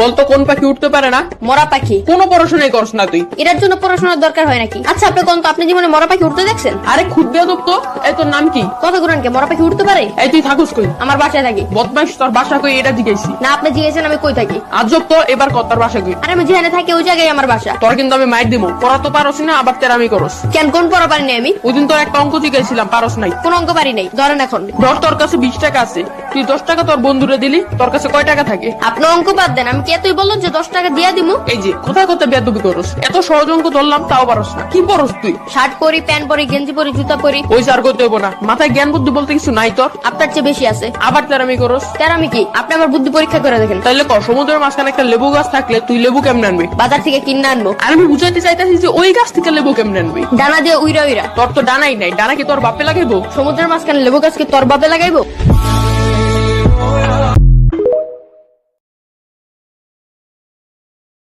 বলতো কোন পাখি উঠতে পারে না? মরা পাখি। কোনো পড়াশোনাই করছ না তুই। এটার জন্য পড়াশোনার দরকার হয় নাকি? আচ্ছা আপনি কোন তো আপনি জীবনে মরা পাখি উঠতে দেখছেন? আরে খুদ বেয়াদব তো। এই তোর নাম কি? কথা গুরান কে মরা পাখি উঠতে পারে? এই তুই থাকুস কই? আমার বাসায় থাকি। বদমাইশ, তোর বাসা কই এটা জিজ্ঞাসি। না আপনি জিজ্ঞেসেন আমি কই থাকি। আজব তো, এবার কত তোর বাসা কই? আরে আমি যেখানে থাকি ওই জায়গায় আমার বাসা। তোর কিন্তু আমি মাইর দিমু। পড়া তো পারস না, আবার তেরামি করস। কেন কোন পড়া পারিনি আমি? ওইদিন তোর একটা অঙ্ক জিজ্ঞাসিলাম, পারস নাই। কোন অঙ্ক পারি নাই? ধরেন এখন ধর তোর কাছে 20 টাকা আছে, তুই 10 টাকা তোর বন্ধুরে দিলি, তোর কাছে কয় টাকা থাকে? আপনি অঙ্ক বাদ দেন, আমি কি এতই বললাম যে 10 টাকা দিয়া দিমু? এই যে কোথায় কোথায় বেয়াদবি করস। এত সহজ অঙ্ক ধরলাম তাও পারস না। কি পড়স তুই? শার্ট পরি, প্যান্ট পরি, গেঞ্জি পরি, জুতা পরি। ওই স্যার করতে হইব না, মাথায় জ্ঞান বুদ্ধি বলতে কিছু নাই তোর। আপনার চেয়ে বেশি আছে। আবার তেরামি করস। তার আমি কি? আপনি আমার বুদ্ধি পরীক্ষা করে দেখেন। তাইলে ক, সমুদ্রের মাঝখানে একটা লেবু গাছ থাকলে তুই লেবু কেমনে আনবি? বাজার থেকে কিনে আনবো। আর আমি বুঝাইতে চাইতেছি যে ওই গাছ থেকে লেবু কেমনে আনবি। ডানা দিয়ে উইরা উইরা। তোর তো ডানাই নাই, ডানা কি তোর বাপে লাগাইবো? সমুদ্রের মাঝখানে লেবু গাছকে তোর বাপে লাগাইবো?